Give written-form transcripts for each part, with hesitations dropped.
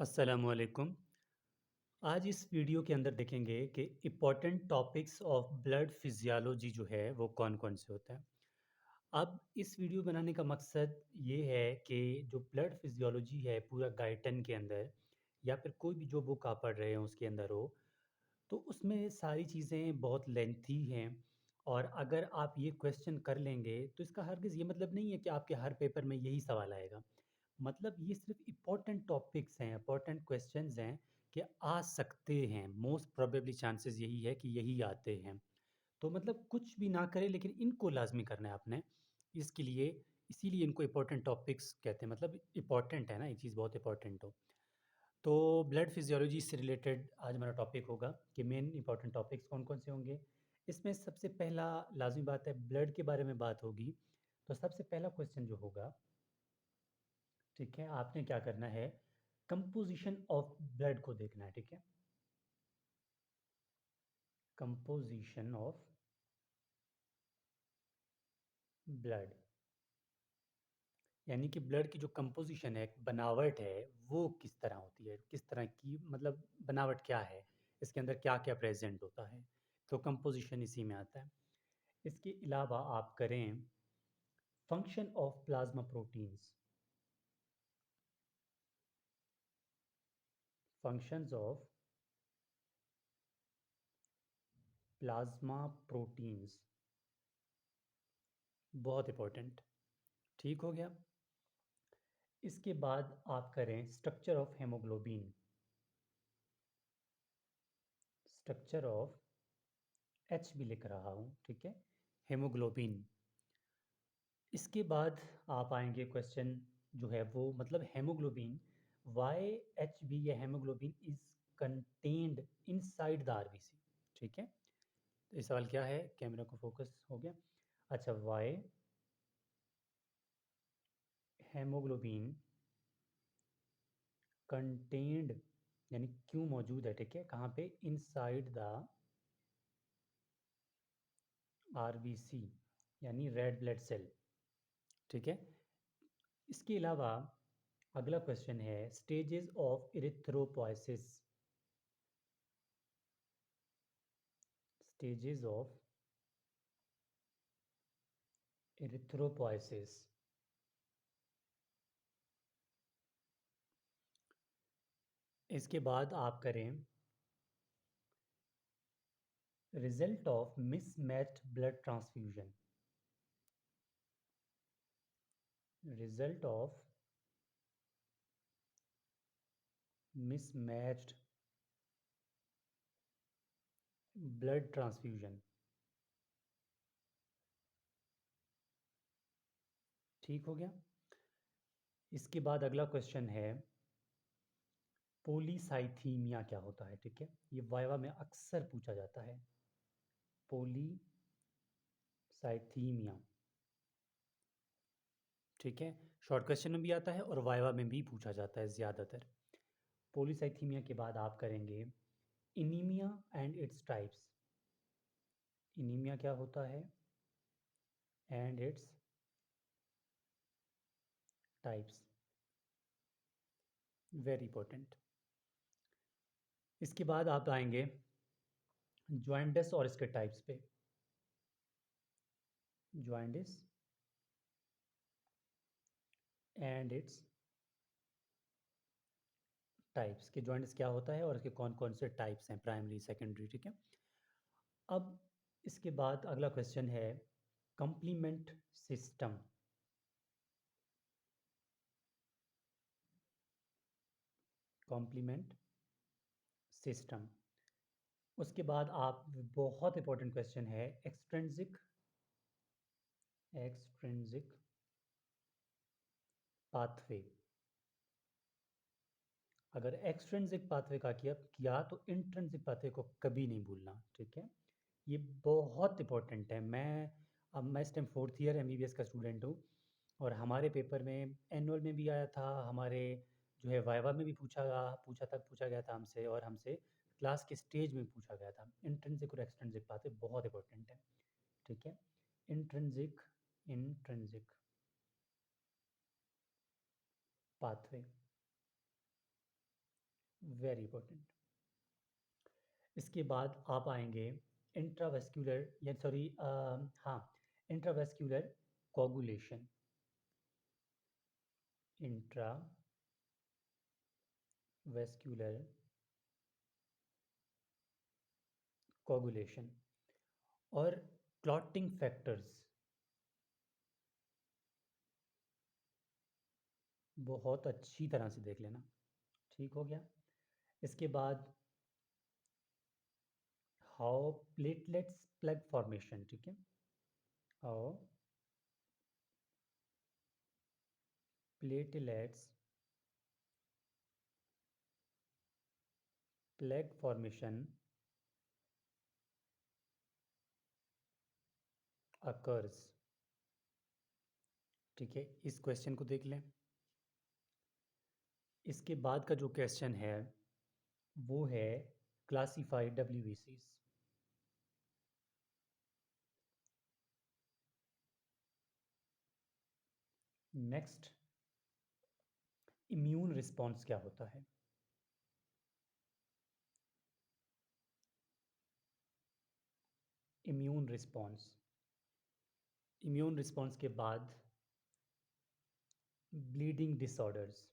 अस्सलामुअलैकुम। आज इस वीडियो के अंदर देखेंगे कि important topics of blood physiology जो है वो कौन-कौन से होते हैं। अब इस वीडियो बनाने का मकसद ये है कि जो ब्लड फिजियोलॉजी है पूरा गाइडन के अंदर या फिर कोई भी जो बुक आप पढ़ रहे हो उसके अंदर हो, तो उसमें सारी चीज़ें बहुत लेंथी हैं और अगर आप ये क्वेश्चन कर लेंगे तो इसका हरगिज़ ये मतलब नहीं है कि आपके हर पेपर में यही सवाल आएगा। मतलब ये सिर्फ़ इम्पोर्टेंट टॉपिक्स हैं, इम्पोर्टेंट क्वेश्चन्स हैं कि आ सकते हैं, मोस्ट प्रोबेबली चांसेस यही है कि यही आते हैं। तो मतलब कुछ भी ना करें लेकिन इनको लाज़मी करना है आपने। इसके लिए इसीलिए इनको इम्पोर्टेंट टॉपिक्स कहते हैं मतलब इम्पोर्टेंट है ना, ये चीज़ बहुत इम्पोर्टेंट हो। तो ब्लड फिज़ियोलॉजी से रिलेटेड आज हमारा टॉपिक होगा कि मेन इम्पोर्टेंट टॉपिक्स कौन-कौन से होंगे। इसमें सबसे पहला लाज़मी बात है ब्लड के बारे में बात होगी। तो सबसे पहला क्वेश्चन जो होगा, ठीक है, आपने क्या करना है, कंपोज़िशन ऑफ ब्लड को देखना है, ठीक है? कंपोज़िशन ऑफ ब्लड यानी कि ब्लड की जो कंपोज़िशन है, बनावट है, वो किस तरह होती है? किस तरह की मतलब बनावट क्या है? इसके अंदर क्या-क्या प्रेज़ेंट होता है? तो कंपोज़िशन इसी में आता है। इसके अलावा आप करें function of plasma proteins, functions of plasma proteins, बहुत इम्पोर्टेंट, ठीक हो गया? इसके बाद आप करें structure of haemoglobin, structure of H भी लिख रहा हूँ, ठीक है? हेमोग्लोबिन। इसके बाद आप आएँगे क्वेश्चन जो है वो मतलब हेमोग्लोबिन, व्हाई एचबी या haemoglobin is contained inside the RBC, ठीक है? तो ये सवाल क्या है? कैमरा को फ़ोकस हो गया? अच्छा, व्हाई हेमोग्लोबिन कंटेन्ड यानी क्यों मौजूद है, ठीक है? कहाँ पे? इनसाइड द आरबीसी यानी रेड ब्लड सेल, ठीक है? इसके अलावा अगला क्वेश्चन है stages of erythropoiesis, stages of erythropoiesis. इसके बाद आप करें result of mismatched blood transfusion, result of mismatched blood transfusion, ठीक हो गया? इसके बाद अगला क्वेश्चन है पोलीसाइथीमिया क्या होता है, ठीक है? ये वाइवा में अक्सर पूछा जाता है, पोलीसाइथीमिया, ठीक है? शॉर्ट क्वेश्चन में भी आता है और वाइवा में भी पूछा जाता है ज़्यादातर। पोलीसाइथीमिया के बाद आप करेंगे anaemia and its types, anaemia क्या होता है and its types, very important. इसके बाद आप आएंगे ज्वाइंटिस और इसके टाइप्स पे, ज्वाइंटिस एंड इट्स टाइप्स, कि ज्वाइंटिस क्या होता है और इसके कौन कौन से टाइप्स हैं, प्राइमरी सेकेंडरी, ठीक है? अब इसके बाद अगला क्वेश्चन है कंप्लीमेंट सिस्टम, कॉम्प्लीमेंट सिस्टम। उसके बाद आप बहुत इंपॉर्टेंट क्वेश्चन है एक्सट्रिंसिक, एक्सट्रिंसिक पाथवे। अगर एक्सट्रिंसिक पाथवे का किया तो इंट्रिंसिक पाथवे को कभी नहीं भूलना, ठीक है? ये बहुत इंपॉर्टेंट है। मैं इस टाइम फोर्थ ईयर एमबीबीएस का स्टूडेंट हूँ और हमारे पेपर में एनुअल में भी आया था, हमारे जो है वाइवा में भी पूछा गया था हमसे और हमसे क्लास के स्टेज में पूछा गया था। इंट्रिंसिक और एक्सट्रिंसिक पाथवे बहुत इंपॉर्टेंट है, ठीक है? Intrinsic, intrinsic pathway, very important. इसके बाद आप आएँगे इंट्रावेस्कुलर या सॉरी हाँ, इंट्रावेस्कुलर कोगुलेशन। इंट्रावेस्कुलर कोगुलेशन और क्लॉटिंग फैक्टर्स, बहुत अच्छी तरह से देख लेना। ठीक हो गया? इसके बाद हाउ प्लेटलेट्स प्लग फॉर्मेशन, ठीक है? How platelets plug formation occurs. ठीक है, इस क्वेश्चन को देख लें। इसके बाद का जो क्वेश्चन है वो है क्लासिफाई डब्ल्यूबीसीज। नेक्स्ट, इम्यून रिस्पॉन्स क्या होता है? Immune response. इम्यून रिस्पॉन्स के बाद ब्लीडिंग डिसऑर्डर्स।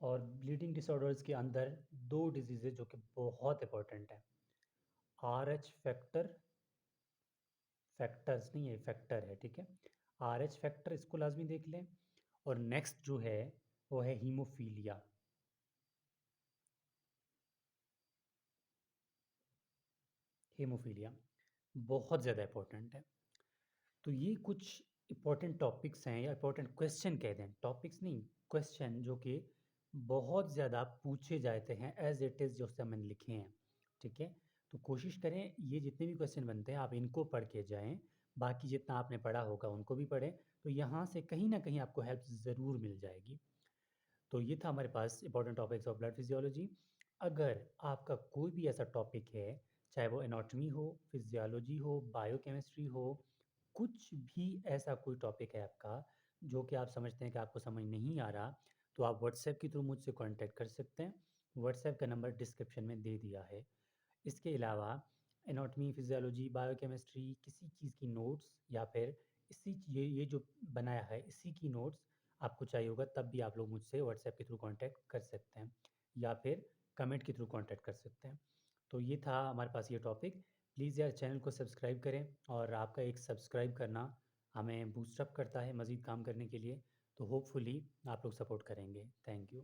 और ब्लीडिंग डिसऑर्डर्स के अंदर दो डिजीज़ जो कि बहुत इंपॉर्टेंट है। आर एच फैक्टर, फैक्टर्स नहीं है, फैक्टर है, ठीक है? आर एच फैक्टर, इसको लाजमी देख लें। और नेक्स्ट जो है वो है हीमोफीलिया। हीमोफीलिया बहुत ज़्यादा इंपॉर्टेंट है। तो ये कुछ इंपॉर्टेंट टॉपिक्स हैं या इंपॉर्टेंट क्वेश्चन कह दें, टॉपिक्स नहीं, क्वेश्चन जो कि बहुत ज़्यादा पूछे जाते हैं एज इट इज़ जो मैंने लिखे हैं। ठीक है, तो कोशिश करें ये जितने भी क्वेश्चन बनते हैं आप इनको पढ़ के जाएं। बाकी जितना आपने पढ़ा होगा उनको भी पढ़ें, तो यहाँ से कहीं ना कहीं आपको हेल्प ज़रूर मिल जाएगी। तो ये था हमारे पास important topics of blood physiology. अगर आपका कोई भी ऐसा टॉपिक है, चाहे वो एनाटॉमी हो, फिजियोलॉजी हो, बायोकेमिस्ट्री हो, कुछ भी ऐसा कोई टॉपिक है आपका जो कि आप समझते हैं कि आपको समझ नहीं आ रहा, तो आप व्हाट्सएप के थ्रू मुझसे कांटेक्ट कर सकते हैं। व्हाट्सएप का नंबर डिस्क्रिप्शन में दे दिया है। इसके अलावा एनाटॉमी, फिजियोलॉजी, बायोकेमिस्ट्री किसी चीज़ की नोट्स या फिर ये जो बनाया है इसी की नोट्स आपको चाहिए होगा, तब भी आप लोग मुझसे व्हाट्सएप के थ्रू कांटेक्ट कर सकते हैं या फिर कमेंट के थ्रू कांटेक्ट कर सकते हैं। तो ये था हमारे पास ये टॉपिक। प्लीज़ यार चैनल को सब्सक्राइब करें, और आपका एक सब्सक्राइब करना हमें बूस्टअप करता है मज़ीद काम करने के लिए। तो होपफुली आप लोग सपोर्ट करेंगे। Thank you.